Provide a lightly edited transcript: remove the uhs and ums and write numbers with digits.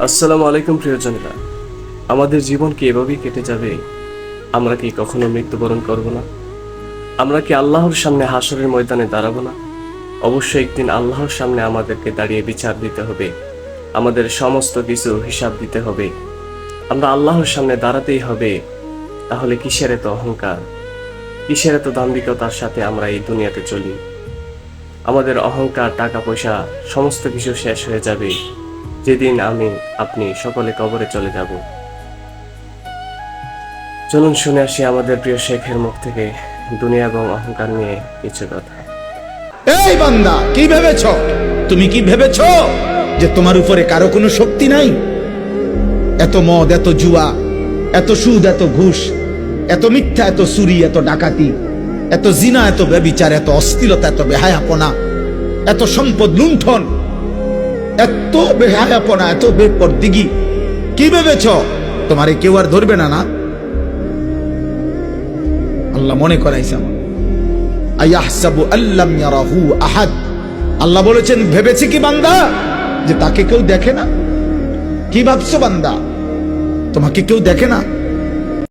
আসসালামু আলাইকুম প্রিয়জনেরা। আমাদের জীবন কি এভাবেই কেটে যাবে? আমরা কি কখনো মৃত্যুবরণ করব না? আমরা কি আল্লাহর সামনে হাসরের ময়দানে দাঁড়াবো না? অবশ্যই একদিন আল্লাহর সামনে আমাদেরকে দাঁড়িয়ে বিচার দিতে হবে, আমাদের সমস্ত কিছু হিসাব দিতে হবে। আমরা আল্লাহর সামনে দাঁড়াতেই হবে। তাহলে কিসের এত অহংকার, কিসের এত দাম্ভিকতার সাথে আমরা এই দুনিয়াতে চলি? আমাদের অহংকার, টাকা পয়সা সমস্ত কিছু শেষ হয়ে যাবে যেদিন আমি আপনি সকলে কবরে চলে যাব। চলুন শুনে আসি আমাদের প্রিয় শেখের মুখ থেকে দুনিয়া এবং অহংকার নিয়ে কিছু কথা। এই বান্দা, কি ভেবেছ? তুমি কি ভেবেছ যে তোমার উপরে কারো কোনো শক্তি নাই? এত মদ, এত জুয়া, এত সুদ, এত ঘুষ, এত মিথ্যা, এত চুরি, এত ডাকাতি, এত জিনা, এত ব্যভিচার, এত অশ্লীলতা, এত বেহায়াপনা, এত সম্পদ লুণ্ঠন, এত বেহায়াপনা, এত বেপরদিগি, কি ভেবেছ তোমারে কেউ আর ধরবে না? না, আল্লাহ মনে করাইছে আমার। আয়াহসাবু আল্লাম ইয়ারাহু আহাদ। আল্লাহ বলেছেন, ভেবেছে কি বান্দা যে তাকে কেউ দেখে না? কি ভাবছো বান্দা, তোমাকে কেউ দেখে না?